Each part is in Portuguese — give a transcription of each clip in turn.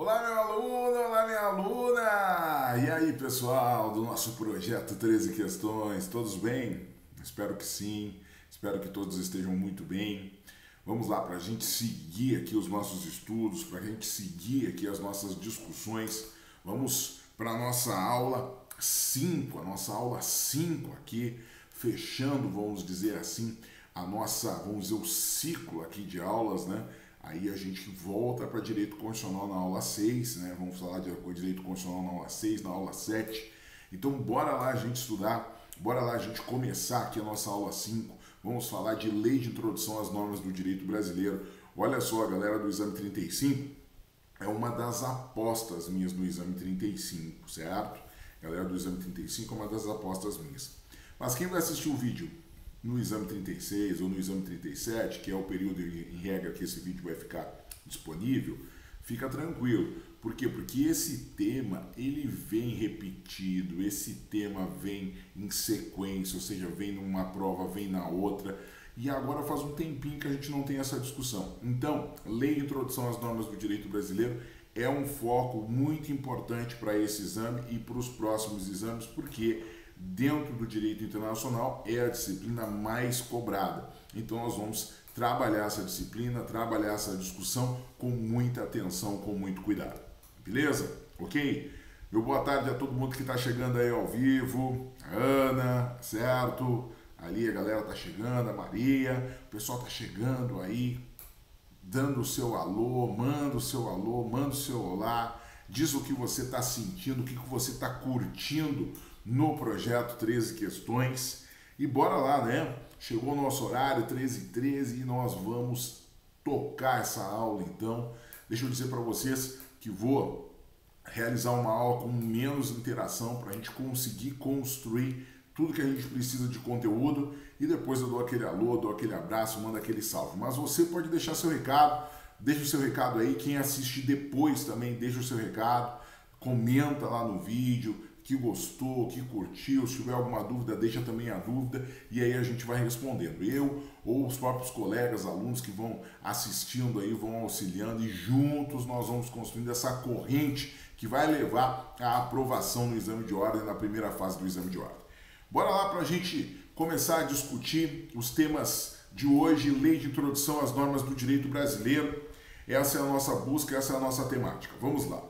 Olá, meu aluno, olá, minha aluna! E aí, pessoal, do nosso projeto 13 Questões, todos bem? Espero que sim, espero que todos estejam muito bem. Vamos lá para a gente seguir aqui os nossos estudos, para a gente seguir aqui as nossas discussões. Vamos para a nossa aula 5, aqui, fechando, vamos dizer assim, o ciclo aqui de aulas, né? Aí a gente volta para Direito Constitucional na aula 6, né? Vamos falar de Direito Constitucional na aula 6, na aula 7. Então, bora lá a gente estudar, bora lá a gente começar aqui a nossa aula 5. Vamos falar de Lei de Introdução às Normas do Direito Brasileiro. Olha só, a galera do Exame 35 é uma das apostas minhas no Exame 35, certo? A galera do Exame 35 é uma das apostas minhas. Mas quem vai assistir o vídeo no Exame 36 ou no Exame 37, que é o período em regra que esse vídeo vai ficar disponível, fica tranquilo. Por quê? Porque esse tema, ele vem repetido, esse tema vem em sequência, ou seja, vem numa prova, vem na outra, e agora faz um tempinho que a gente não tem essa discussão. Então, Lei de Introdução às Normas do Direito Brasileiro é um foco muito importante para esse exame e para os próximos exames, porque dentro do direito internacional é a disciplina mais cobrada. Então nós vamos trabalhar essa disciplina, trabalhar essa discussão com muita atenção, com muito cuidado. Beleza? Ok? Meu boa tarde a todo mundo que está chegando aí ao vivo. A Ana, certo? Ali a galera está chegando, a Maria, o pessoal está chegando aí, dando o seu alô, manda o seu alô, manda o seu olá, diz o que você está sentindo, o que você está curtindo no projeto 13 Questões. E bora lá, né? Chegou o nosso horário, 13h13, e nós vamos tocar essa aula, então. Deixa eu dizer para vocês que vou realizar uma aula com menos interação para a gente conseguir construir tudo que a gente precisa de conteúdo, e depois eu dou aquele alô, dou aquele abraço, mando aquele salve. Mas você pode deixar seu recado, deixa o seu recado aí. Quem assiste depois também deixa o seu recado, comenta lá no vídeo, que gostou, que curtiu, se tiver alguma dúvida, deixa também a dúvida e aí a gente vai respondendo. Eu ou os próprios colegas, alunos que vão assistindo aí, vão auxiliando e juntos nós vamos construindo essa corrente que vai levar à aprovação no exame de ordem, na primeira fase do exame de ordem. Bora lá para a gente começar a discutir os temas de hoje, Lei de Introdução às Normas do Direito Brasileiro. Essa é a nossa busca, essa é a nossa temática. Vamos lá.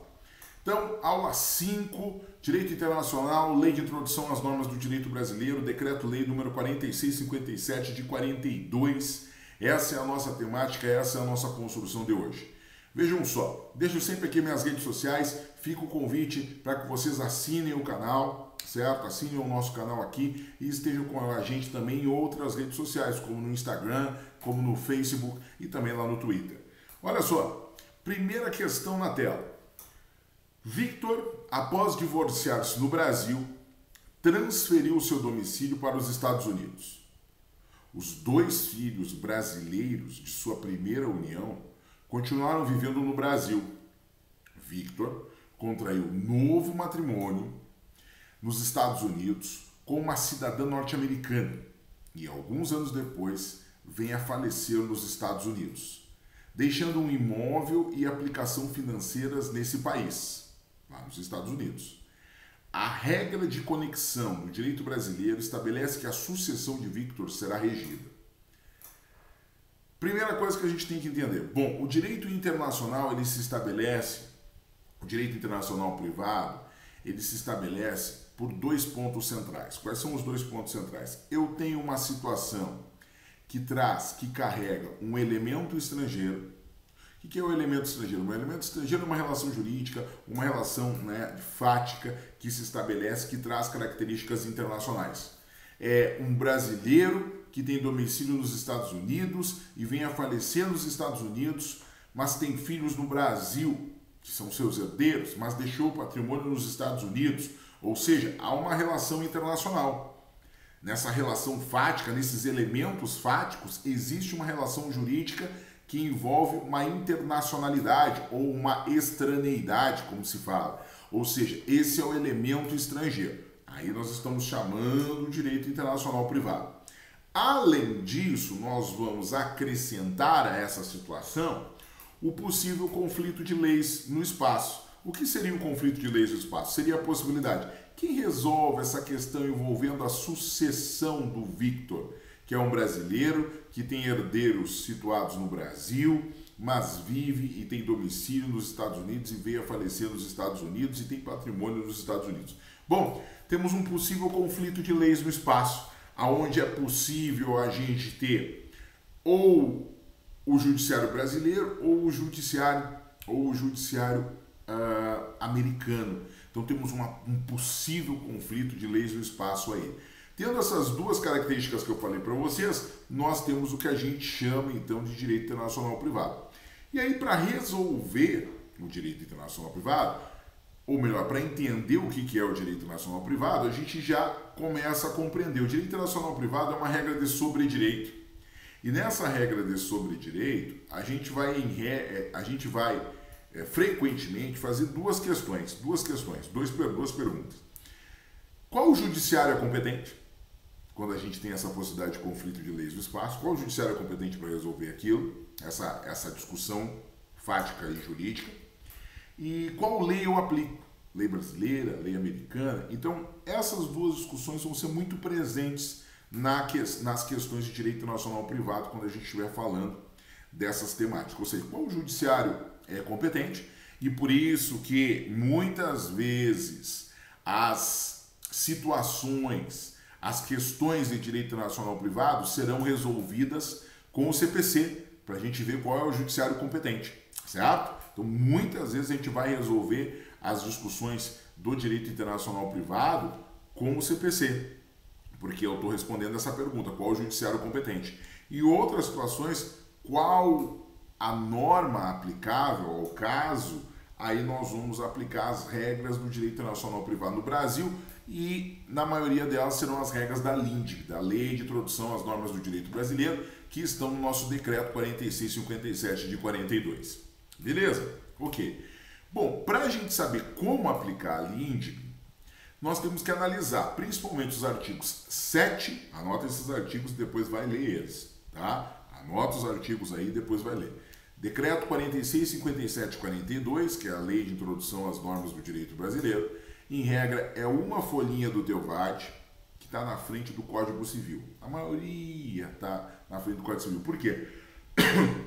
Então, aula 5, Direito Internacional, Lei de Introdução às Normas do Direito Brasileiro, Decreto-Lei número 4657 de 42. Essa é a nossa temática, essa é a nossa construção de hoje. Vejam só, deixo sempre aqui minhas redes sociais, fica o convite para que vocês assinem o canal, certo? Assinem o nosso canal aqui e estejam com a gente também em outras redes sociais, como no Instagram, como no Facebook e também lá no Twitter. Olha só, primeira questão na tela. Victor, após divorciar-se no Brasil, transferiu seu domicílio para os Estados Unidos. Os dois filhos brasileiros de sua primeira união continuaram vivendo no Brasil. Victor contraiu novo matrimônio nos Estados Unidos com uma cidadã norte-americana e, alguns anos depois, vem a falecer nos Estados Unidos, deixando um imóvel e aplicação financeiras nesse país, lá nos Estados Unidos. A regra de conexão no direito brasileiro estabelece que a sucessão de Victor será regida. Primeira coisa que a gente tem que entender. Bom, o direito internacional, ele se estabelece, o direito internacional privado, ele se estabelece por dois pontos centrais. Quais são os dois pontos centrais? Eu tenho uma situação que carrega um elemento estrangeiro. O que é o elemento estrangeiro? Um elemento estrangeiro é uma relação jurídica, uma relação, né, fática que se estabelece, que traz características internacionais. É um brasileiro que tem domicílio nos Estados Unidos e vem a falecer nos Estados Unidos, mas tem filhos no Brasil, que são seus herdeiros, mas deixou o patrimônio nos Estados Unidos. Ou seja, há uma relação internacional. Nessa relação fática, nesses elementos fáticos, existe uma relação jurídica que envolve uma internacionalidade ou uma estraneidade, como se fala. Ou seja, esse é o elemento estrangeiro. Aí nós estamos chamando o direito internacional privado. Além disso, nós vamos acrescentar a essa situação o possível conflito de leis no espaço. O que seria um conflito de leis no espaço? Seria a possibilidade. Quem resolve essa questão envolvendo a sucessão do Victor, que é um brasileiro que tem herdeiros situados no Brasil, mas vive e tem domicílio nos Estados Unidos e veio a falecer nos Estados Unidos e tem patrimônio nos Estados Unidos? Bom, temos um possível conflito de leis no espaço, aonde é possível a gente ter ou o judiciário brasileiro ou o judiciário americano. Então temos um possível conflito de leis no espaço aí. Tendo essas duas características que eu falei para vocês, nós temos o que a gente chama então de direito internacional privado. E aí, para resolver o direito internacional privado, ou melhor, para entender o que é o direito internacional privado, a gente já começa a compreender. O direito internacional privado é uma regra de sobredireito. E nessa regra de sobredireito, a gente vai frequentemente fazer duas perguntas. Qual o judiciário é competente? Quando a gente tem essa possibilidade de conflito de leis no espaço, qual o judiciário é competente para resolver aquilo? Essa discussão fática e jurídica. E qual lei eu aplico? Lei brasileira, lei americana? Então, essas duas discussões vão ser muito presentes nas questões de direito internacional privado quando a gente estiver falando dessas temáticas. Ou seja, qual o judiciário é competente? E por isso que muitas vezes as situações, as questões de direito internacional privado serão resolvidas com o CPC, para a gente ver qual é o judiciário competente, certo? Então, muitas vezes a gente vai resolver as discussões do direito internacional privado com o CPC, porque eu estou respondendo essa pergunta, qual é o judiciário competente? E outras situações, qual a norma aplicável ao caso, aí nós vamos aplicar as regras do direito internacional privado no Brasil e na maioria delas serão as regras da LINDB, da Lei de Introdução às Normas do Direito Brasileiro, que estão no nosso decreto 4657 de 42. Beleza? Ok. Bom, para a gente saber como aplicar a LINDB, nós temos que analisar principalmente os artigos 7, anota esses artigos e depois vai ler eles, tá? Anota os artigos aí e depois vai ler. Decreto 4657/42, que é a Lei de Introdução às Normas do Direito Brasileiro, em regra é uma folhinha do TEUVAD que está na frente do Código Civil. A maioria está na frente do Código Civil. Por quê?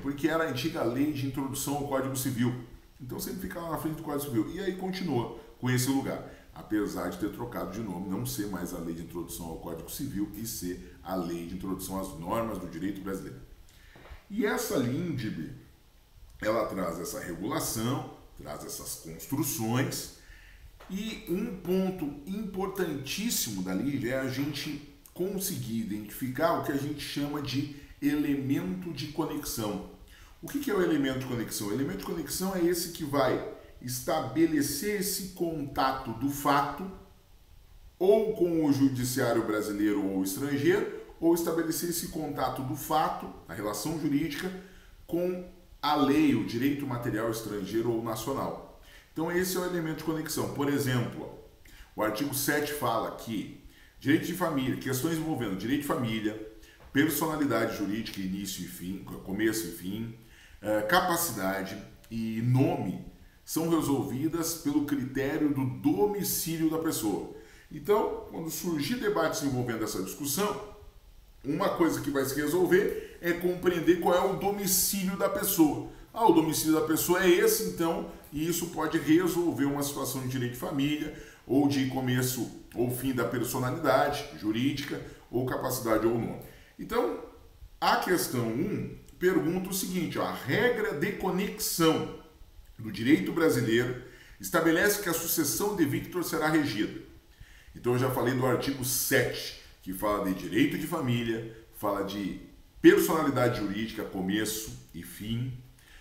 Porque era a antiga Lei de Introdução ao Código Civil. Então sempre ficava na frente do Código Civil. E aí continua com esse lugar. Apesar de ter trocado de nome, não ser mais a Lei de Introdução ao Código Civil e ser a Lei de Introdução às Normas do Direito Brasileiro. E essa LINDB, ela traz essa regulação, traz essas construções, e um ponto importantíssimo da LINDB é a gente conseguir identificar o que a gente chama de elemento de conexão. O que é o elemento de conexão? O elemento de conexão é esse que vai estabelecer esse contato do fato ou com o judiciário brasileiro ou estrangeiro, ou estabelecer esse contato do fato, a relação jurídica, com a lei, o direito material estrangeiro ou nacional. Então esse é o elemento de conexão. Por exemplo, o artigo 7 fala que direito de família, questões envolvendo direito de família, personalidade jurídica, início e fim, começo e fim, capacidade e nome são resolvidas pelo critério do domicílio da pessoa. Então, quando surgir debates envolvendo essa discussão, uma coisa que vai se resolver é compreender qual é o domicílio da pessoa. Ah, o domicílio da pessoa é esse, então, e isso pode resolver uma situação de direito de família, ou de começo ou fim da personalidade jurídica, ou capacidade ou nome. Então, a questão 1 pergunta o seguinte, ó, a regra de conexão do direito brasileiro estabelece que a sucessão de Victor será regida. Então eu já falei do artigo 7, que fala de direito de família, fala de personalidade jurídica, começo e fim,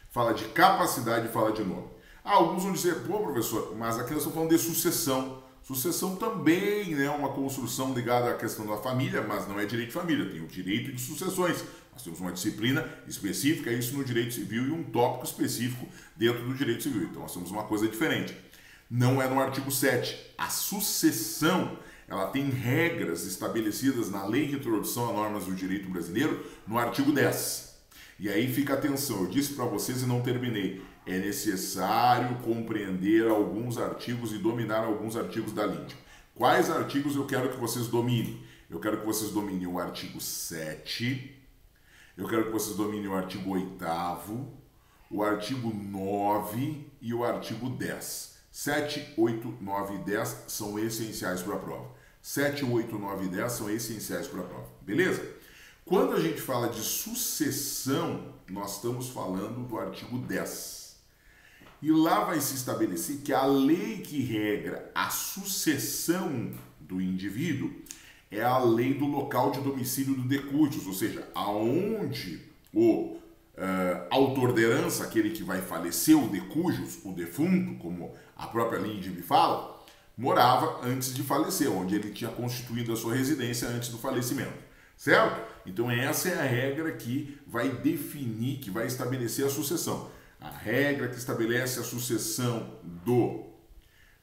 fala de capacidade e fala de nome. Alguns vão dizer, pô professor, mas aqui nós estamos falando de sucessão. Sucessão também é uma construção ligada à questão da família, mas não é direito de família, tem o direito de sucessões. Nós temos uma disciplina específica, isso no direito civil, e um tópico específico dentro do direito civil. Então nós temos uma coisa diferente. Não é no artigo 7. A sucessão, ela tem regras estabelecidas na Lei de Introdução a Normas do Direito Brasileiro, no artigo 10. E aí fica atenção, eu disse para vocês e não terminei. É necessário compreender alguns artigos e dominar alguns artigos da LINDB. Quais artigos eu quero que vocês dominem? Eu quero que vocês dominem o artigo 7, eu quero que vocês dominem o artigo 8º, o artigo 9 e o artigo 10. 7, 8, 9 e 10 são essenciais para a prova. 7, 8, 9 e 10 são essenciais para a prova. Beleza? Quando a gente fala de sucessão, nós estamos falando do artigo 10. E lá vai se estabelecer que a lei que regra a sucessão do indivíduo é a lei do local de domicílio do decúdios, ou seja, aonde o autor da herança, aquele que vai falecer, o decúdios, o defunto, como a própria LINDB fala, morava antes de falecer, onde ele tinha constituído a sua residência antes do falecimento, certo? Então essa é a regra que vai definir, que vai estabelecer a sucessão. A regra que estabelece a sucessão do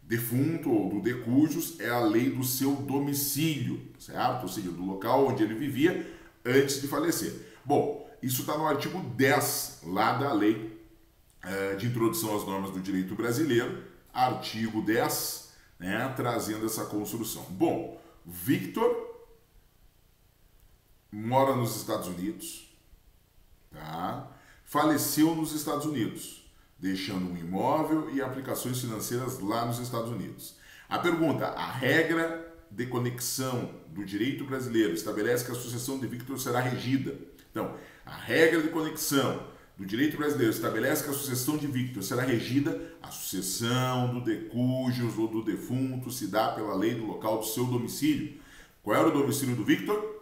defunto ou do decúdios é a lei do seu domicílio, certo? Ou seja, do local onde ele vivia antes de falecer. Bom, isso está no artigo 10, lá da lei de introdução às normas do direito brasileiro, artigo 10, né, trazendo essa construção. Bom, Victor mora nos Estados Unidos, tá? Faleceu nos Estados Unidos, deixando um imóvel e aplicações financeiras lá nos Estados Unidos. A pergunta, a regra de conexão do direito brasileiro estabelece que a sucessão de Victor será regida. Então, a regra de conexão do direito brasileiro estabelece que a sucessão de Victor será regida, a sucessão do decúdios ou do defunto se dá pela lei do local do seu domicílio. Qual era o domicílio do Victor?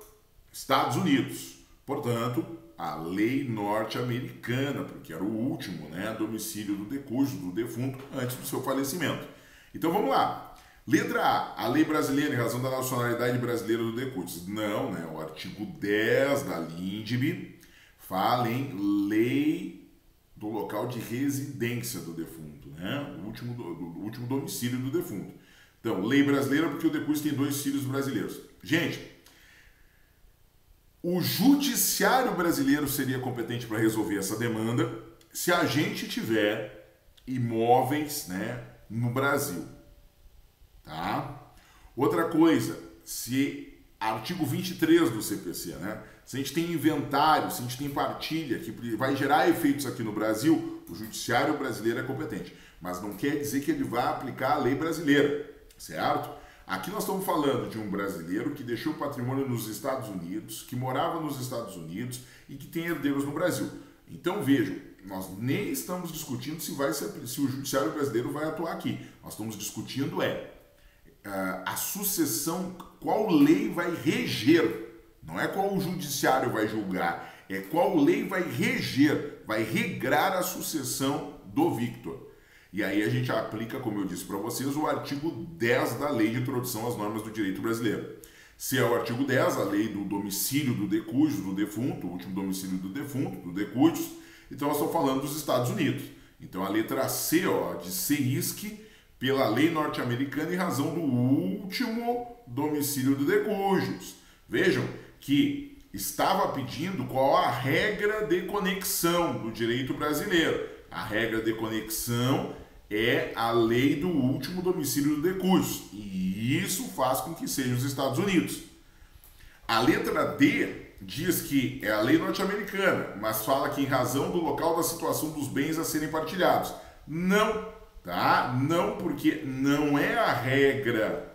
Estados Unidos. Portanto, a lei norte-americana, porque era o último, né, domicílio do decúdios, do defunto, antes do seu falecimento. Então vamos lá. Letra A lei brasileira em razão da nacionalidade brasileira do decúdios. Não, né? O artigo 10 da LINDB fala em lei do local de residência do defunto, né? O último domicílio do defunto. Então, lei brasileira porque o decúdios tem 2 filhos brasileiros. Gente, o judiciário brasileiro seria competente para resolver essa demanda se a gente tiver imóveis, né, no Brasil. Tá? Outra coisa, se artigo 23 do CPC, né? Se a gente tem inventário, se a gente tem partilha que vai gerar efeitos aqui no Brasil, o judiciário brasileiro é competente. Mas não quer dizer que ele vai aplicar a lei brasileira, certo? Aqui nós estamos falando de um brasileiro que deixou patrimônio nos Estados Unidos, que morava nos Estados Unidos e que tem herdeiros no Brasil. Então vejam, nós nem estamos discutindo se o judiciário brasileiro vai atuar aqui. Nós estamos discutindo a sucessão, qual lei vai reger. Não é qual o judiciário vai julgar, é qual lei vai reger, vai regrar a sucessão do Victor. E aí a gente aplica, como eu disse para vocês, o artigo 10 da Lei de Introdução às Normas do Direito Brasileiro. Se é o artigo 10, a lei do domicílio do decúdios, do defunto, o último domicílio do defunto, do decúdios, então nós estamos falando dos Estados Unidos. Então a letra C, ó, de CISC, pela lei norte-americana em razão do último domicílio do decúdios. Vejam que estava pedindo qual a regra de conexão do direito brasileiro. A regra de conexão é a lei do último domicílio do decúdios. E isso faz com que seja os Estados Unidos. A letra D diz que é a lei norte-americana, mas fala que em razão do local da situação dos bens a serem partilhados. Não, tá? Não, porque não é a regra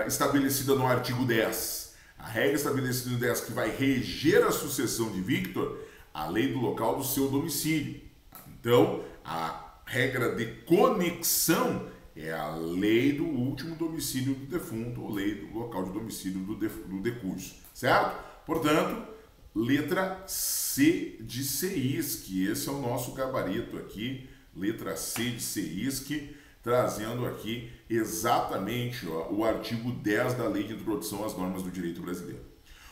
estabelecida no artigo 10. A regra estabelecida no 10 que vai reger a sucessão de Victor, a lei do local do seu domicílio. Então, a regra de conexão é a lei do último domicílio do defunto, ou lei do local de domicílio do decúdios, certo? Portanto, letra C de CISC, esse é o nosso gabarito aqui, letra C de CISC, trazendo aqui exatamente o artigo 10 da Lei de Introdução às Normas do Direito Brasileiro.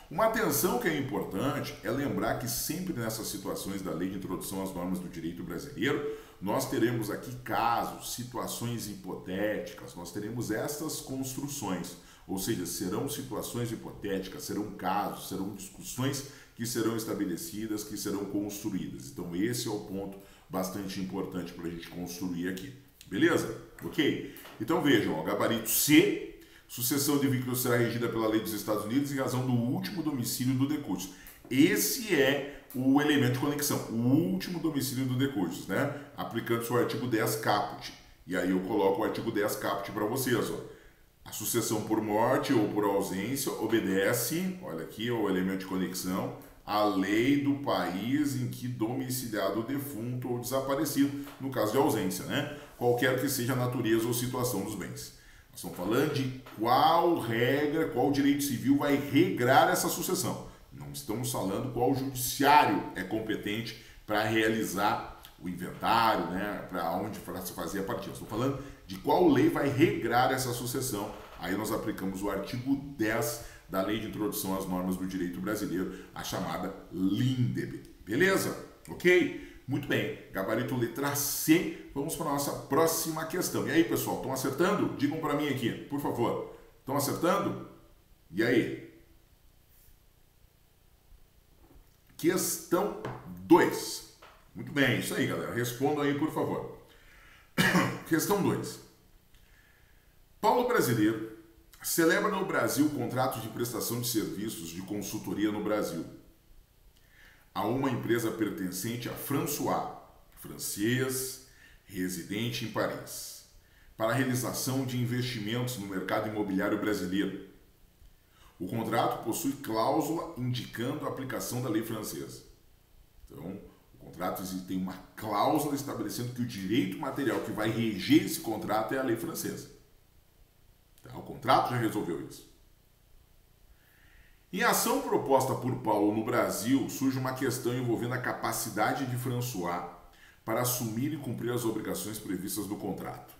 Uma atenção que é importante é lembrar que sempre nessas situações da Lei de Introdução às Normas do Direito Brasileiro, nós teremos aqui casos, situações hipotéticas, nós teremos estas construções, ou seja, serão situações hipotéticas, serão casos, serão discussões que que serão estabelecidas, que serão construídas. Então esse é o ponto bastante importante para a gente construir aqui. Beleza? Ok? Então vejam, ó, gabarito C, sucessão de veículos será regida pela lei dos Estados Unidos em razão do último domicílio do decurso. Esse é o elemento de conexão, o último domicílio do decurso, né? Aplicando-se o artigo 10 caput. E aí eu coloco o artigo 10 caput para vocês, ó. A sucessão por morte ou por ausência obedece, olha aqui, o elemento de conexão, à lei do país em que domiciliado o defunto ou desaparecido, no caso de ausência, né? Qualquer que seja a natureza ou situação dos bens. Nós estamos falando de qual regra, qual direito civil vai regrar essa sucessão. Não estamos falando qual judiciário é competente para realizar o inventário, né? Para onde se fazer a partida. Estou falando de qual lei vai regrar essa sucessão. Aí nós aplicamos o artigo 10 da Lei de Introdução às Normas do Direito Brasileiro, a chamada LINDB. Beleza? Ok? Muito bem. Gabarito letra C. Vamos para a nossa próxima questão. E aí, pessoal, estão acertando? Digam para mim aqui, por favor. Estão acertando? E aí? Questão 2. Muito bem, isso aí, galera. Respondam aí, por favor. Questão 2. Paulo Brasileiro celebra no Brasil contratos de prestação de serviços de consultoria no Brasil a uma empresa pertencente a François, francês, residente em Paris, para a realização de investimentos no mercado imobiliário brasileiro. O contrato possui cláusula indicando a aplicação da lei francesa. Então, o contrato tem uma cláusula estabelecendo que o direito material que vai reger esse contrato é a lei francesa. Então, o contrato já resolveu isso. Em ação proposta por Paulo no Brasil, surge uma questão envolvendo a capacidade de François para assumir e cumprir as obrigações previstas no contrato.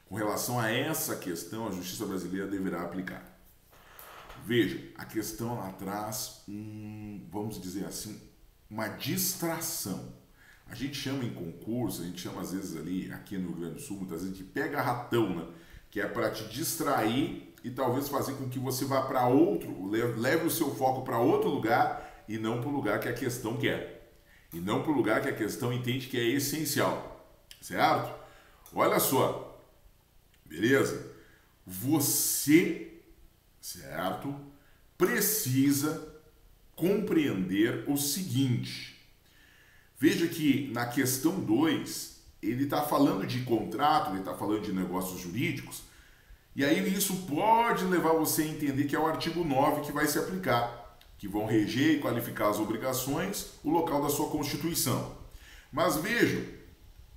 Com relação a essa questão, a Justiça Brasileira deverá aplicar. Vejam, a questão ela traz vamos dizer assim, uma distração. A gente chama em concurso, a gente chama às vezes ali, aqui no Rio Grande do Sul, muitas vezes de pega-ratão, né? Que é para te distrair e talvez fazer com que você vá para outro, leve o seu foco para outro lugar e não para o lugar que a questão quer. E não para o lugar que a questão entende que é essencial. Certo? Olha só. Beleza? Você, certo, precisa compreender o seguinte. Veja que na questão 2, ele está falando de contrato, ele está falando de negócios jurídicos, e aí isso pode levar você a entender que é o artigo 9 que vai se aplicar, que vão reger e qualificar as obrigações, o local da sua Constituição. Mas vejam,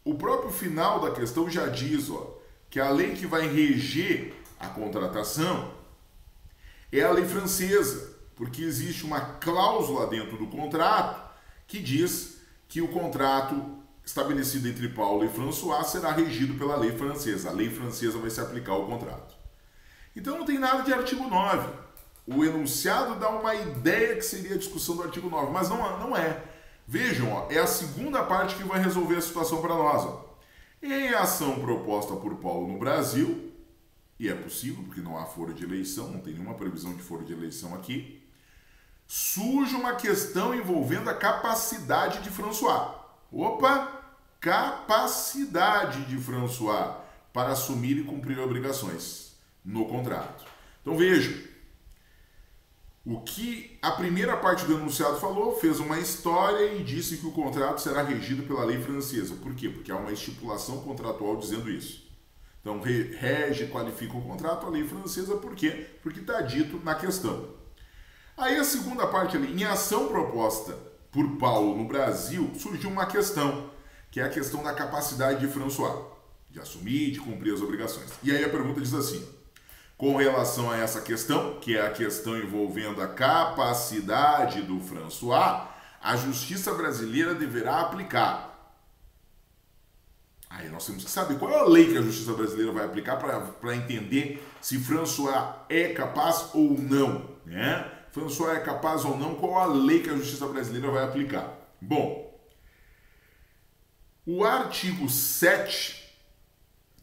o próprio final da questão já diz, ó, que a lei que vai reger a contratação é a lei francesa, porque existe uma cláusula dentro do contrato que diz que o contrato estabelecido entre Paulo e François será regido pela lei francesa. A lei francesa vai se aplicar ao contrato. Então não tem nada de artigo 9. O enunciado dá uma ideia que seria a discussão do artigo 9, mas não é. Vejam, ó, é a segunda parte que vai resolver a situação para nós. Ó. Em ação proposta por Paulo no Brasil, e é possível, porque não há foro de eleição, não tem nenhuma previsão de foro de eleição aqui, surge uma questão envolvendo a capacidade de François. Opa! Capacidade de François para assumir e cumprir obrigações no contrato. Então vejam, o que a primeira parte do enunciado falou, fez uma história e disse que o contrato será regido pela lei francesa. Por quê? Porque há uma estipulação contratual dizendo isso. Então rege, qualifica o contrato, a lei francesa, por quê? Porque está dito na questão. Aí a segunda parte ali, em ação proposta por Paulo no Brasil, surgiu uma questão, que é a questão da capacidade de François, de assumir e de cumprir as obrigações. E aí a pergunta diz assim, com relação a essa questão, que é a questão envolvendo a capacidade do François, a Justiça Brasileira deverá aplicar. Aí nós temos que saber qual é a lei que a Justiça Brasileira vai aplicar para entender se François é capaz ou não, né? François é capaz ou não, qual a lei que a Justiça Brasileira vai aplicar? Bom, o artigo 7,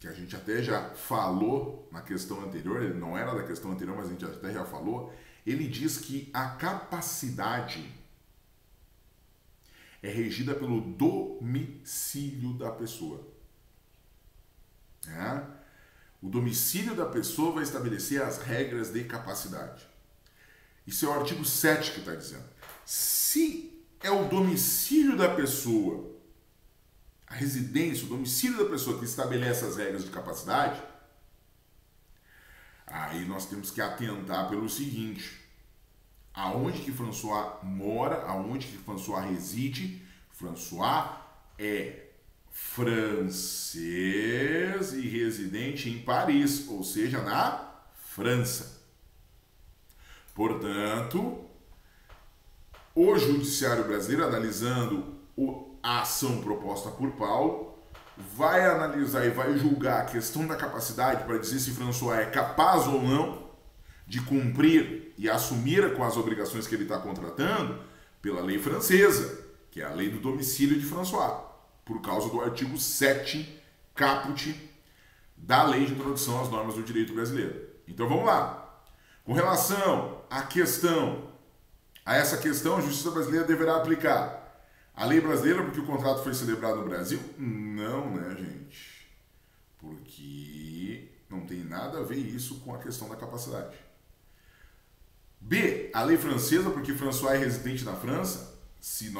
que a gente até já falou na questão anterior, ele não era da questão anterior, mas a gente até já falou, ele diz que a capacidade é regida pelo domicílio da pessoa. O domicílio da pessoa vai estabelecer as regras de capacidade. Isso é o artigo 7 que está dizendo. Se é o domicílio da pessoa, a residência, o domicílio da pessoa que estabelece as regras de capacidade, aí nós temos que atentar pelo seguinte: aonde que François mora, aonde que François reside. François é francês e residente em Paris, ou seja, na França. Portanto, o Judiciário brasileiro, analisando a ação proposta por Paulo, vai analisar e vai julgar a questão da capacidade para dizer se François é capaz ou não de cumprir e assumir com as obrigações que ele está contratando pela lei francesa, que é a lei do domicílio de François, por causa do artigo 7 caput da Lei de Introdução às Normas do Direito Brasileiro. Então vamos lá. Com relação a essa questão, a Justiça Brasileira deverá aplicar a lei brasileira porque o contrato foi celebrado no Brasil? Não, né, gente? Porque não tem nada a ver isso com a questão da capacidade. B, a lei francesa porque François é residente na França? Se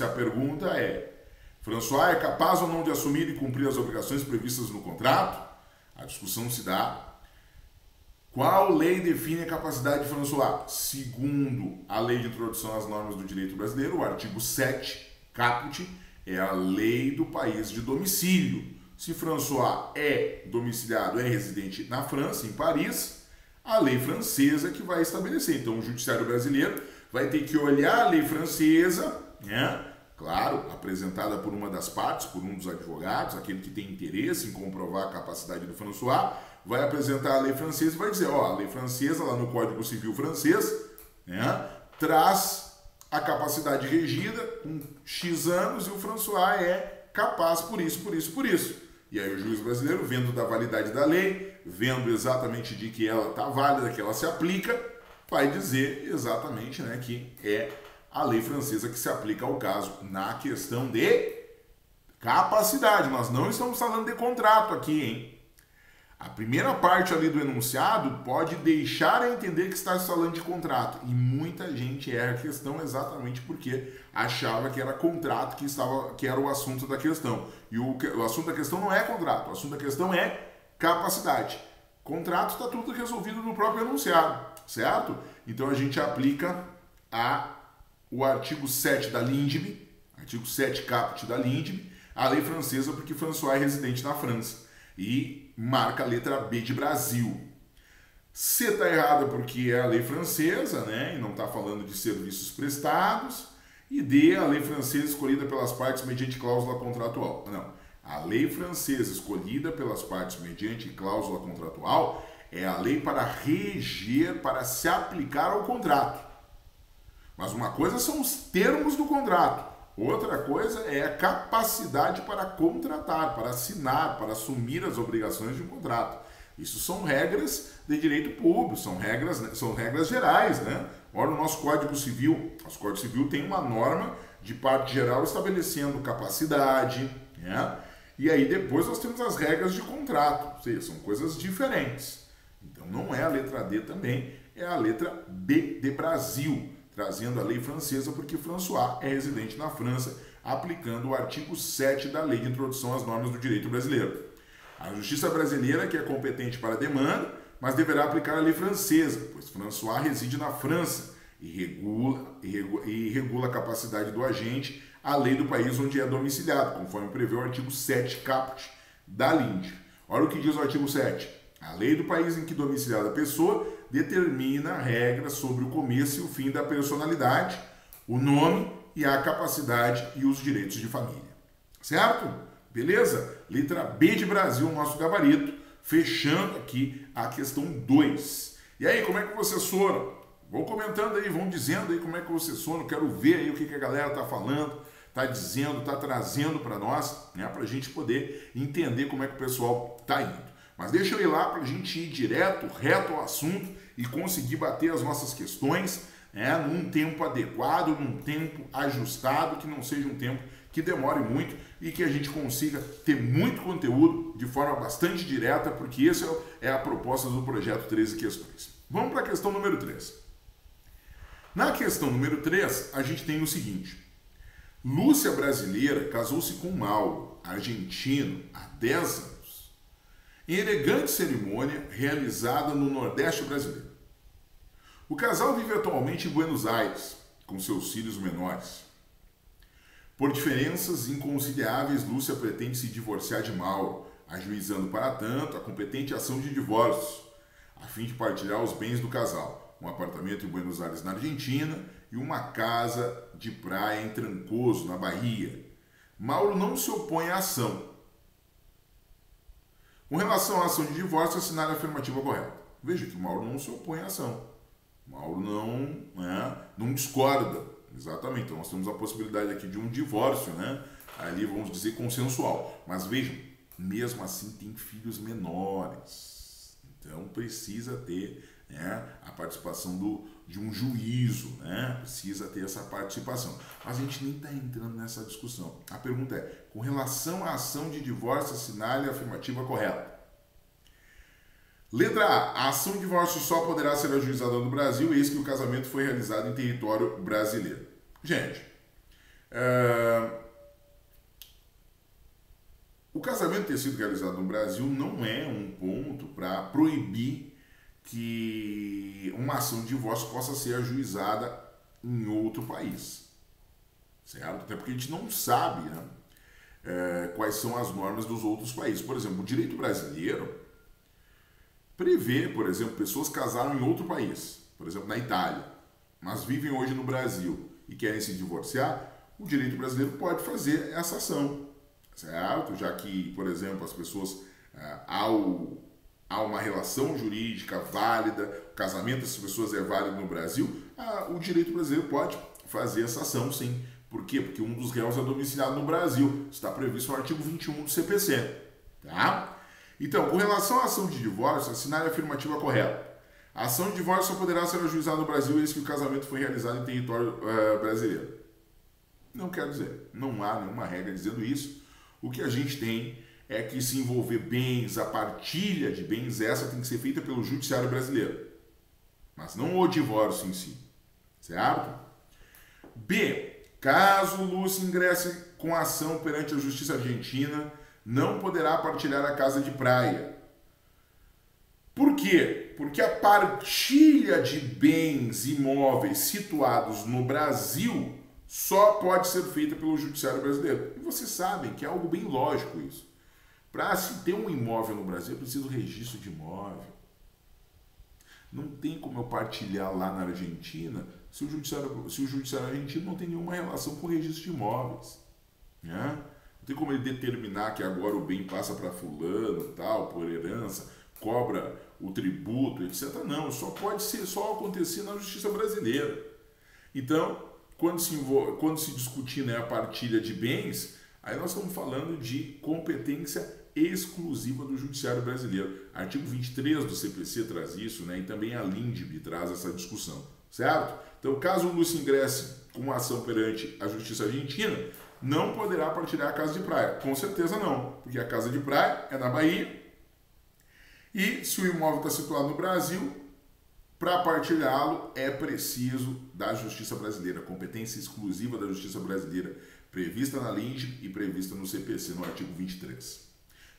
a pergunta é: François é capaz ou não de assumir e cumprir as obrigações previstas no contrato? A discussão se dá. Qual lei define a capacidade de François? Segundo a Lei de Introdução às Normas do Direito Brasileiro, o artigo 7, caput, é a lei do país de domicílio. Se François é domiciliado, é residente na França, em Paris, a lei francesa que vai estabelecer. Então, o Judiciário brasileiro vai ter que olhar a lei francesa, claro, apresentada por uma das partes, por um dos advogados, aquele que tem interesse em comprovar a capacidade do François, vai apresentar a lei francesa e vai dizer, a lei francesa, lá no Código Civil francês, traz a capacidade regida com X anos e o François é capaz por isso, por isso, por isso. E aí o juiz brasileiro, vendo da validade da lei, vendo exatamente de que ela está válida, que ela se aplica, vai dizer exatamente que é a lei francesa que se aplica ao caso na questão de capacidade. Nós não estamos falando de contrato aqui, hein? A primeira parte ali do enunciado pode deixar a entender que está falando de contrato. E muita gente erra a questão exatamente porque achava que era contrato que era o assunto da questão. E o assunto da questão não é contrato, o assunto da questão é capacidade. Contrato está tudo resolvido no próprio enunciado, certo? Então a gente aplica o artigo 7 da LINDB, artigo 7 caput da LINDB, a lei francesa porque François é residente na França. E marca a letra B de Brasil. C está errada porque é a lei francesa, e não está falando de serviços prestados. E D, a lei francesa escolhida pelas partes mediante cláusula contratual. Não, a lei francesa escolhida pelas partes mediante cláusula contratual é a lei para reger, para se aplicar ao contrato. Mas uma coisa são os termos do contrato. Outra coisa é a capacidade para contratar, para assinar, para assumir as obrigações de um contrato. Isso são regras de direito público, são regras gerais, Ora, o nosso Código Civil tem uma norma de parte geral estabelecendo capacidade, E aí depois nós temos as regras de contrato, ou seja, são coisas diferentes. Então não é a letra D também, é a letra B de Brasil, trazendo a lei francesa porque François é residente na França, aplicando o artigo 7 da Lei de Introdução às Normas do Direito Brasileiro. A Justiça Brasileira, que é competente para a demanda, mas deverá aplicar a lei francesa, pois François reside na França e regula a capacidade do agente a lei do país onde é domiciliado, conforme prevê o artigo 7 caput da LINDB. Olha o que diz o artigo 7. A lei do país em que domiciliada a pessoa determina regras sobre o começo e o fim da personalidade, o nome e a capacidade e os direitos de família. Certo? Beleza? Letra B de Brasil, nosso gabarito, fechando aqui a questão 2. E aí, como é que vocês foram? Vão comentando aí, vão dizendo aí como é que vocês foram, quero ver aí o que a galera tá falando, tá dizendo, tá trazendo para nós, para a gente poder entender como é que o pessoal tá indo. Mas deixa eu ir lá para a gente ir reto ao assunto e conseguir bater as nossas questões num tempo adequado, num tempo ajustado, que não seja um tempo que demore muito e que a gente consiga ter muito conteúdo de forma bastante direta, porque essa é a proposta do projeto 13 Questões. Vamos para a questão número 3. Na questão número 3, a gente tem o seguinte: Lúcia, brasileira, casou-se com Mauro, argentino, há 10 anos, em elegante cerimônia realizada no Nordeste brasileiro. O casal vive atualmente em Buenos Aires, com seus filhos menores. Por diferenças inconciliáveis, Lúcia pretende se divorciar de Mauro, ajuizando para tanto a competente ação de divórcio, a fim de partilhar os bens do casal, um apartamento em Buenos Aires, na Argentina, e uma casa de praia em Trancoso, na Bahia. Mauro não se opõe à ação. Com relação à ação de divórcio, assinar a afirmativa correta. Veja que Mauro não se opõe à ação. Mauro não discorda. Exatamente. Então nós temos a possibilidade aqui de um divórcio, ali vamos dizer consensual. Mas vejam, mesmo assim tem filhos menores. Então precisa ter a participação de um juízo, precisa ter essa participação. Mas a gente nem está entrando nessa discussão. A pergunta é, com relação à ação de divórcio, assinale a afirmativa correta. Letra A. A ação de divórcio só poderá ser ajuizada no Brasil, eis que o casamento foi realizado em território brasileiro. Gente, o casamento ter sido realizado no Brasil não é um ponto para proibir que uma ação de divórcio possa ser ajuizada em outro país, certo? Até porque a gente não sabe quais são as normas dos outros países. Por exemplo, o direito brasileiro prevê, por exemplo, pessoas casaram em outro país, por exemplo, na Itália, mas vivem hoje no Brasil e querem se divorciar, o direito brasileiro pode fazer essa ação, certo? Já que, por exemplo, as pessoas, há uma relação jurídica válida, o casamento dessas pessoas é válido no Brasil, o direito brasileiro pode fazer essa ação, sim. Por quê? Porque um dos réus é domiciliado no Brasil, está previsto no artigo 21 do CPC, tá? Então, com relação à ação de divórcio, assinar a afirmativa correta. A ação de divórcio só poderá ser ajuizada no Brasil eis que o casamento foi realizado em território brasileiro. Não quer dizer, não há nenhuma regra dizendo isso. O que a gente tem é que se envolver bens, a partilha de bens, essa tem que ser feita pelo judiciário brasileiro. Mas não o divórcio em si, certo? B. Caso Lúcia ingresse com ação perante a Justiça Argentina, não poderá partilhar a casa de praia. Por quê? Porque a partilha de bens imóveis situados no Brasil só pode ser feita pelo judiciário brasileiro. E vocês sabem que é algo bem lógico isso. Para se ter um imóvel no Brasil, é preciso registro de imóvel. Não tem como eu partilhar lá na Argentina se o judiciário argentino não tem nenhuma relação com o registro de imóveis. Não tem como ele determinar que agora o bem passa para fulano, tal, por herança, cobra o tributo, etc. Não, só pode acontecer na justiça brasileira. Então, quando se discutir a partilha de bens, aí nós estamos falando de competência exclusiva do judiciário brasileiro. Artigo 23 do CPC traz isso, e também a LINDB traz essa discussão, certo? Então, caso o Lúcia ingresse com uma ação perante a justiça argentina, não poderá partilhar a casa de praia. Com certeza não, porque a casa de praia é na Bahia e se o imóvel está situado no Brasil, para partilhá-lo é preciso da justiça brasileira, competência exclusiva da justiça brasileira, prevista na LINDB e prevista no CPC, no artigo 23.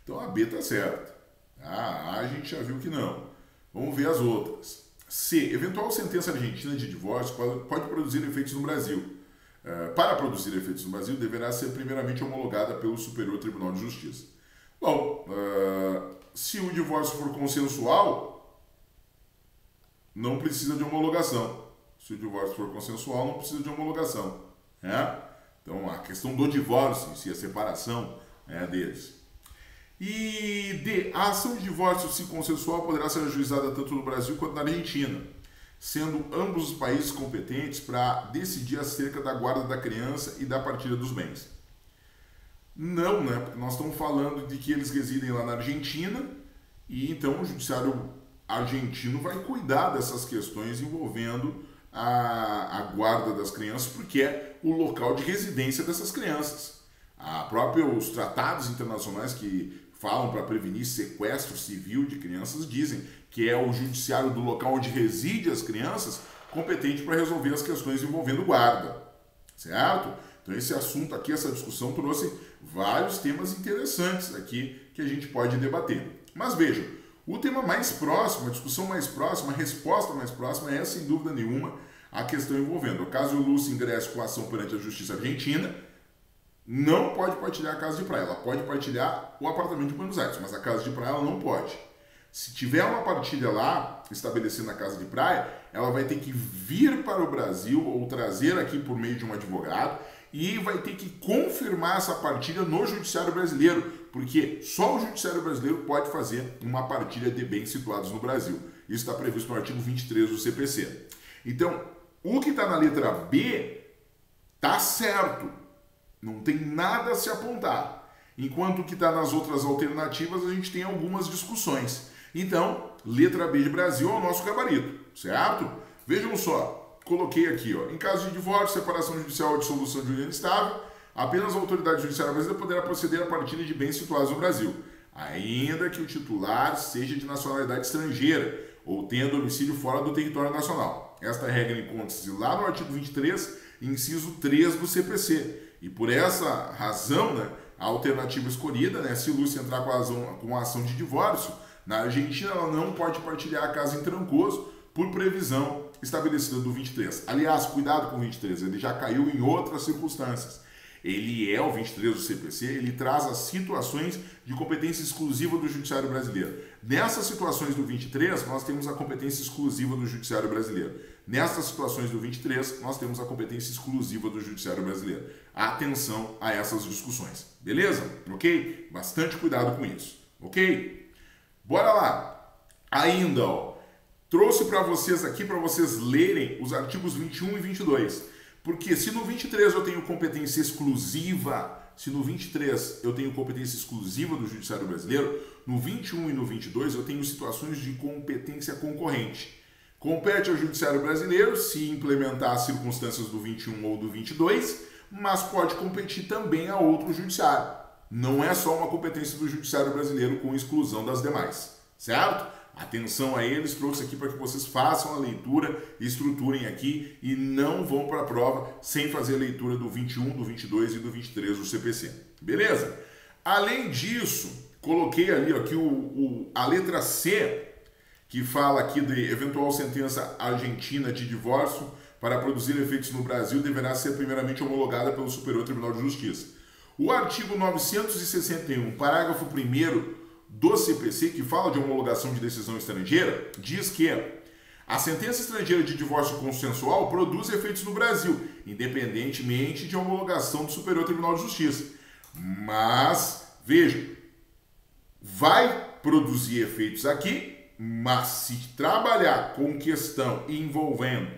Então a B está certa. A gente já viu que não. Vamos ver as outras. C. Eventual sentença argentina de divórcio pode produzir efeitos no Brasil. Para produzir efeitos no Brasil, deverá ser primeiramente homologada pelo Superior Tribunal de Justiça. Bom, se o divórcio for consensual, não precisa de homologação. Se o divórcio for consensual, não precisa de homologação. Então, a questão do divórcio, em si, a separação deles. E D. A ação de divórcio, se consensual, poderá ser ajuizada tanto no Brasil quanto na Argentina, sendo ambos os países competentes para decidir acerca da guarda da criança e da partilha dos bens. Não, Porque nós estamos falando de que eles residem lá na Argentina e então o judiciário argentino vai cuidar dessas questões envolvendo a guarda das crianças, porque é o local de residência dessas crianças. Os tratados internacionais que falam para prevenir sequestro civil de crianças dizem que é o judiciário do local onde reside as crianças competente para resolver as questões envolvendo guarda, certo? Então esse assunto aqui, essa discussão trouxe vários temas interessantes aqui que a gente pode debater. Mas vejam, o tema mais próximo, a discussão mais próxima, a resposta mais próxima é, sem dúvida nenhuma, a questão envolvendo. Caso o Lúcia ingresse com ação perante a Justiça Argentina, não pode partilhar a casa de praia. Ela pode partilhar o apartamento de Buenos Aires, mas a casa de praia ela não pode. Se tiver uma partilha lá, estabelecendo a casa de praia, ela vai ter que vir para o Brasil ou trazer aqui por meio de um advogado e vai ter que confirmar essa partilha no Judiciário Brasileiro, porque só o Judiciário Brasileiro pode fazer uma partilha de bens situados no Brasil. Isso está previsto no artigo 23 do CPC. Então, o que está na letra B está certo, não tem nada a se apontar. Enquanto o que está nas outras alternativas, a gente tem algumas discussões. Então, letra B de Brasil é o nosso gabarito, certo? Vejam só, coloquei aqui, ó, em caso de divórcio, separação judicial ou dissolução de união estável, apenas a autoridade judiciária brasileira poderá proceder à partilha de bens situados no Brasil, ainda que o titular seja de nacionalidade estrangeira ou tenha domicílio fora do território nacional. Esta regra encontra-se lá no artigo 23, inciso 3 do CPC. E por essa razão, né, a alternativa escolhida, né, se Lúcia entrar com a ação de divórcio, na Argentina ela não pode partilhar a casa em Trancoso por previsão estabelecida do 23. Aliás, cuidado com o 23, ele já caiu em outras circunstâncias. Ele é o 23 do CPC, ele traz as situações de competência exclusiva do Judiciário Brasileiro. Nessas situações do 23, nós temos a competência exclusiva do Judiciário Brasileiro. Nessas situações do 23, nós temos a competência exclusiva do Judiciário Brasileiro. Atenção a essas discussões, beleza? Ok? Bastante cuidado com isso, ok? Bora lá! Ainda, ó, trouxe para vocês aqui, para vocês lerem os artigos 21 e 22. Porque se no 23 eu tenho competência exclusiva, se no 23 eu tenho competência exclusiva do Judiciário Brasileiro, no 21 e no 22 eu tenho situações de competência concorrente. Compete ao Judiciário Brasileiro se implementar as circunstâncias do 21 ou do 22, mas pode competir também a outro judiciário. Não é só uma competência do Judiciário Brasileiro com exclusão das demais, certo? Atenção a eles, trouxe aqui para que vocês façam a leitura, estruturem aqui e não vão para a prova sem fazer a leitura do 21, do 22 e do 23 do CPC. Beleza? Além disso, coloquei ali aqui a letra C, que fala aqui de eventual sentença argentina de divórcio para produzir efeitos no Brasil deverá ser primeiramente homologada pelo Superior Tribunal de Justiça. O artigo 961, parágrafo 1º do CPC, que fala de homologação de decisão estrangeira, diz que a sentença estrangeira de divórcio consensual produz efeitos no Brasil, independentemente de homologação do Superior Tribunal de Justiça. Mas, veja, vai produzir efeitos aqui, mas se trabalhar com questão envolvendo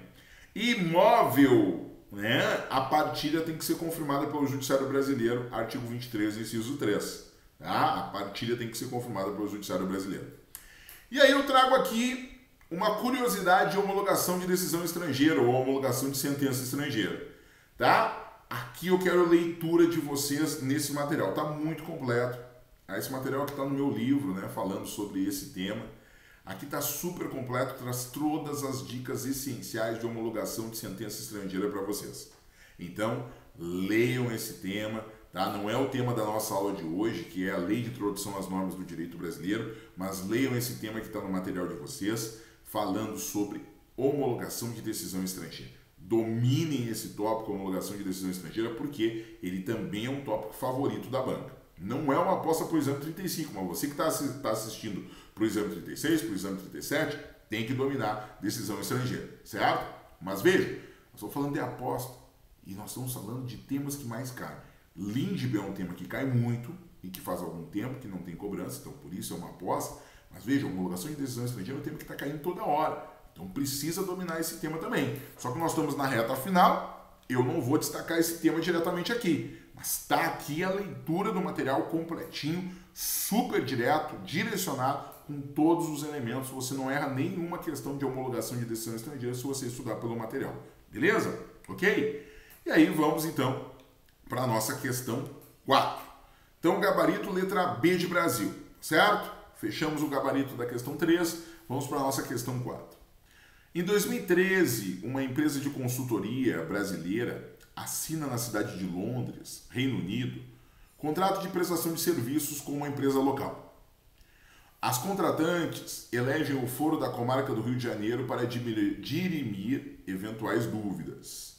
imóvel, né, a partilha tem que ser confirmada pelo Judiciário Brasileiro, artigo 23, inciso 3. Tá? A partilha tem que ser confirmada pelo Judiciário Brasileiro. E aí eu trago aqui uma curiosidade de homologação de decisão estrangeira ou homologação de sentença estrangeira. Tá? Aqui eu quero a leitura de vocês nesse material. Está muito completo. Esse material que está no meu livro, né, falando sobre esse tema. Aqui está super completo, traz todas as dicas essenciais de homologação de sentença estrangeira para vocês. Então, leiam esse tema. Tá? Não é o tema da nossa aula de hoje, que é a Lei de Introdução às Normas do Direito Brasileiro, mas leiam esse tema que está no material de vocês, falando sobre homologação de decisão estrangeira. Dominem esse tópico, homologação de decisão estrangeira, porque ele também é um tópico favorito da banca. Não é uma aposta para o exame 35, mas você que está assistindo para o exame 36, para o exame 37, tem que dominar decisão estrangeira, certo? Mas veja, nós estamos falando de aposta e nós estamos falando de temas que mais caem. Lindbe é um tema que cai muito e que faz algum tempo que não tem cobrança, então por isso é uma aposta. Mas veja, homologação de decisão estrangeira é um tema que está caindo toda hora. Então precisa dominar esse tema também. Só que nós estamos na reta final, eu não vou destacar esse tema diretamente aqui. Mas está aqui a leitura do material completinho, super direto, direcionado com todos os elementos, você não erra nenhuma questão de homologação de decisão estrangeira se você estudar pelo material. Beleza? Ok? E aí vamos então para a nossa questão 4. Então, gabarito letra B de Brasil, certo? Fechamos o gabarito da questão 3, vamos para a nossa questão 4. Em 2013, uma empresa de consultoria brasileira assina na cidade de Londres, Reino Unido, contrato de prestação de serviços com uma empresa local. As contratantes elegem o foro da comarca do Rio de Janeiro para dirimir eventuais dúvidas,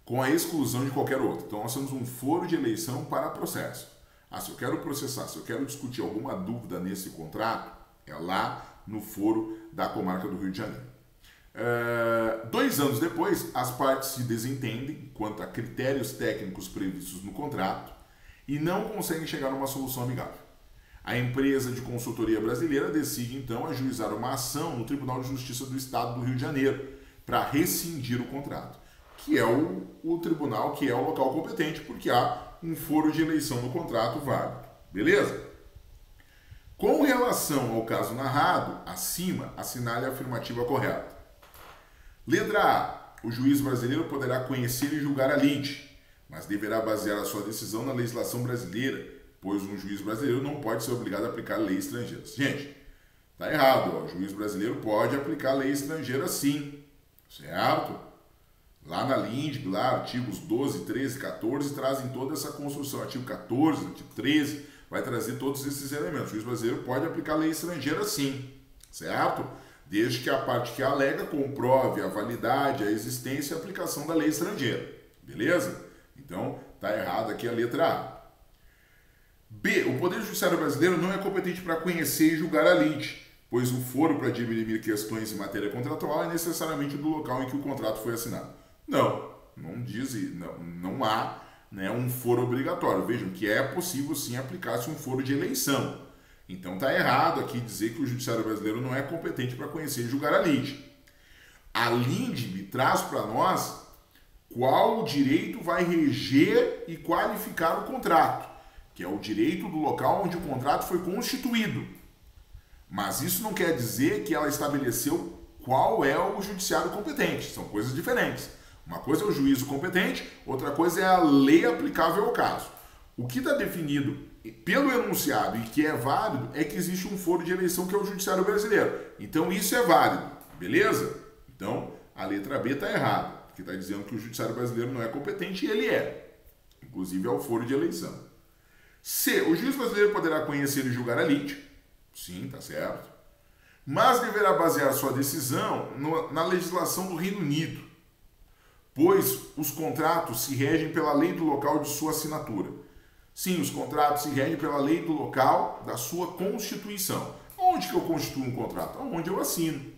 com a exclusão de qualquer outro. Então, nós temos um foro de eleição para processo. Se eu quero processar, se eu quero discutir alguma dúvida nesse contrato, é lá no foro da comarca do Rio de Janeiro. 2 anos depois, as partes se desentendem quanto a critérios técnicos previstos no contrato e não conseguem chegar a uma solução amigável. A empresa de consultoria brasileira decide então ajuizar uma ação no Tribunal de Justiça do Estado do Rio de Janeiro para rescindir o contrato, que é o tribunal, que é o local competente, porque há um foro de eleição no contrato válido. Beleza? Com relação ao caso narrado, acima, assinale a afirmativa correta. Letra A. O juiz brasileiro poderá conhecer e julgar a lide, mas deverá basear a sua decisão na legislação brasileira, pois um juiz brasileiro não pode ser obrigado a aplicar leis estrangeiras. Gente, tá errado. O juiz brasileiro pode aplicar lei estrangeira sim, certo? Lá na LINDB, lá, artigos 12, 13, 14, trazem toda essa construção. Artigo 14, artigo 13, vai trazer todos esses elementos. O juiz brasileiro pode aplicar lei estrangeira sim, certo? Desde que a parte que alega comprove a validade, a existência e a aplicação da lei estrangeira. Beleza? Então, tá errado aqui a letra A. B. O Poder Judiciário brasileiro não é competente para conhecer e julgar a lide, pois o foro para dirimir questões em matéria contratual é necessariamente do local em que o contrato foi assinado. Não diz, não há, né, um foro obrigatório. Vejam que é possível sim aplicar-se um foro de eleição. Então está errado aqui dizer que o Judiciário brasileiro não é competente para conhecer e julgar a lide. A LINDB traz para nós qual o direito vai reger e qualificar o contrato, que é o direito do local onde o contrato foi constituído. Mas isso não quer dizer que ela estabeleceu qual é o judiciário competente. São coisas diferentes. Uma coisa é o juízo competente, outra coisa é a lei aplicável ao caso. O que está definido pelo enunciado e que é válido é que existe um foro de eleição que é o Judiciário brasileiro. Então isso é válido, beleza? Então a letra B está errada, porque está dizendo que o Judiciário brasileiro não é competente e ele é. Inclusive é o foro de eleição. C. O juiz brasileiro poderá conhecer e julgar a lide. Sim, está certo. Mas deverá basear sua decisão na legislação do Reino Unido, pois os contratos se regem pela lei do local de sua assinatura. Sim, os contratos se regem pela lei do local da sua constituição. Onde que eu constituo um contrato? Onde eu assino.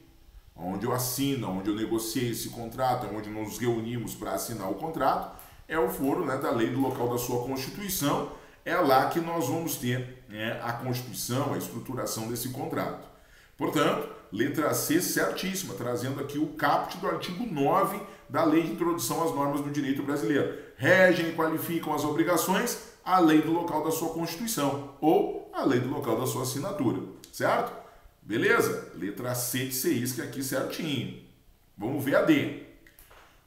Onde eu assino, onde eu negociei esse contrato, onde nos reunimos para assinar o contrato, é o foro, né, da lei do local da sua constituição. É lá que nós vamos ter, né, a constituição, a estruturação desse contrato. Portanto, letra C certíssima, trazendo aqui o caput do artigo 9 da Lei de Introdução às Normas do Direito Brasileiro. Regem e qualificam as obrigações a lei do local da sua Constituição ou a lei do local da sua assinatura, certo? Beleza? Letra C de Ceisca aqui certinho. Vamos ver a D.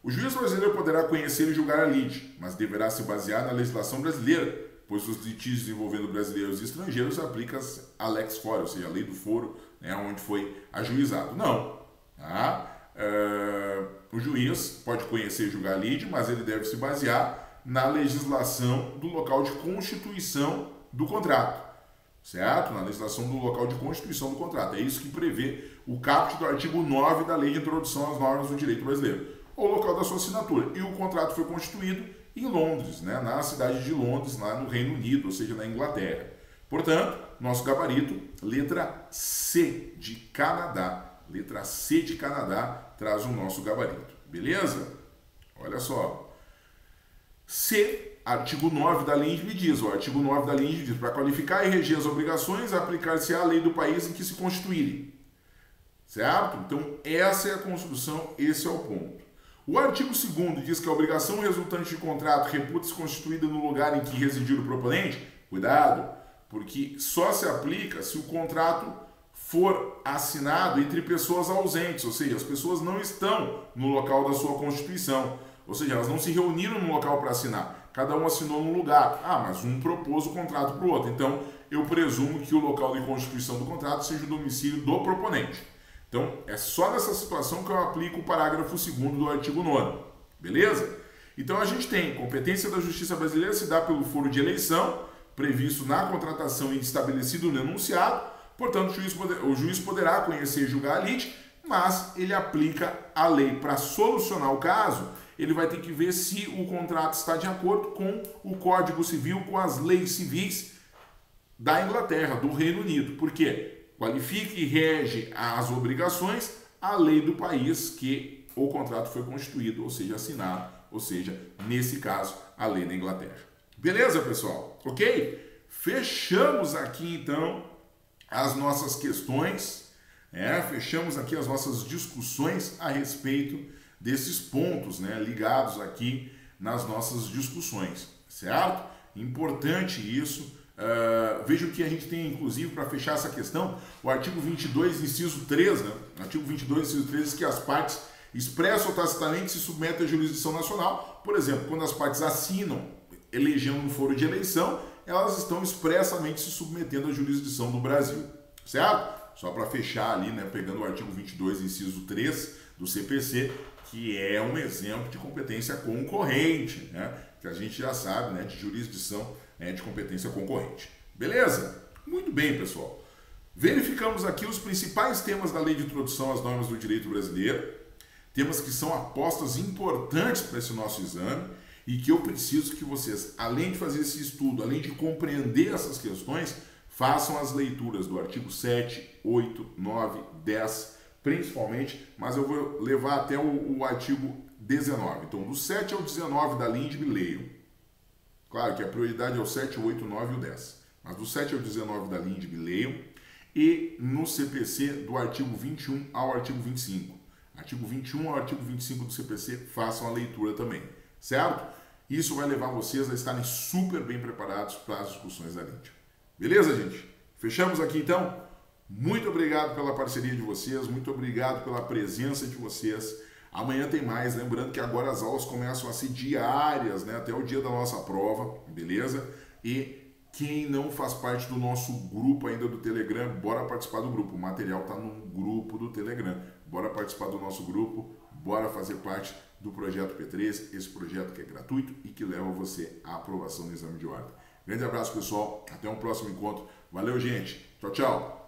O juiz brasileiro poderá conhecer e julgar a lide, mas deverá se basear na legislação brasileira, pois os litígios envolvendo brasileiros e estrangeiros aplicam-se a lex fora, ou seja, a lei do foro, né, onde foi ajuizado. Não. Tá? O juiz pode conhecer e julgar a lide, mas ele deve se basear na legislação do local de constituição do contrato, certo? Na legislação do local de constituição do contrato. É isso que prevê o caput do artigo 9 da Lei de Introdução às Normas do Direito Brasileiro, ou local da sua assinatura. E o contrato foi constituído em Londres, né? Na cidade de Londres, lá no Reino Unido, ou seja, na Inglaterra. Portanto, nosso gabarito, letra C de Canadá. Letra C de Canadá traz o nosso gabarito. Beleza? Olha só. C, artigo 9 da LINDB diz, o artigo 9 da LINDB diz, para qualificar e reger as obrigações, aplicar-se a lei do país em que se constituírem. Certo? Então, essa é a construção, esse é o ponto. O artigo 2º diz que a obrigação resultante de contrato reputa-se constituída no lugar em que residir o proponente. Cuidado, porque só se aplica se o contrato for assinado entre pessoas ausentes, ou seja, as pessoas não estão no local da sua constituição, ou seja, elas não se reuniram no local para assinar, cada um assinou num lugar, mas um propôs o contrato para o outro, então eu presumo que o local de constituição do contrato seja o domicílio do proponente. Então é só nessa situação que eu aplico o parágrafo 2º do artigo 9º, beleza? Então a gente tem competência da Justiça Brasileira se dá pelo foro de eleição, previsto na contratação e estabelecido no enunciado. Portanto, o juiz poderá conhecer e julgar a lite, mas ele aplica a lei para solucionar o caso. Ele vai ter que ver se o contrato está de acordo com o Código Civil, com as leis civis da Inglaterra, do Reino Unido. Por quê? Qualifica e rege as obrigações a lei do país que o contrato foi constituído, ou seja, assinado, ou seja, nesse caso, a lei da Inglaterra. Beleza, pessoal? Ok? Fechamos aqui, então, as nossas questões, fechamos aqui as nossas discussões a respeito desses pontos, ligados aqui nas nossas discussões, certo? Importante isso. Vejo que a gente tem, inclusive, para fechar essa questão, o artigo 22, inciso 3, artigo 22, inciso 3, diz que as partes expressam ou tacitamente se submetem à jurisdição nacional. Por exemplo, quando as partes assinam elegendo um foro de eleição, elas estão expressamente se submetendo à jurisdição do Brasil, certo? Só para fechar ali, pegando o artigo 22, inciso 3 do CPC, que é um exemplo de competência concorrente, que a gente já sabe, de jurisdição de competência concorrente. Beleza? Muito bem, pessoal. Verificamos aqui os principais temas da Lei de Introdução às Normas do Direito Brasileiro, temas que são apostas importantes para esse nosso exame e que eu preciso que vocês, além de fazer esse estudo, além de compreender essas questões, façam as leituras do artigo 7, 8, 9, 10, principalmente, mas eu vou levar até o artigo 19. Então, do 7 ao 19 da LINDB, leiam. Claro que a prioridade é o 7, o 8, o 9 e o 10. Mas do 7 ao 19 da LINDB, leiam. E no CPC, do artigo 21 ao artigo 25. Artigo 21 ao artigo 25 do CPC, façam a leitura também. Certo? Isso vai levar vocês a estarem super bem preparados para as discussões da LINDB. Beleza, gente? Fechamos aqui, então? Muito obrigado pela parceria de vocês, muito obrigado pela presença de vocês. Amanhã tem mais, lembrando que agora as aulas começam a ser diárias, até o dia da nossa prova, beleza? E quem não faz parte do nosso grupo ainda do Telegram, bora participar do grupo. O material está no grupo do Telegram. Bora participar do nosso grupo, bora fazer parte do projeto P3, esse projeto que é gratuito e que leva você à aprovação no exame de ordem. Grande abraço, pessoal. Até um próximo encontro. Valeu, gente. Tchau, tchau.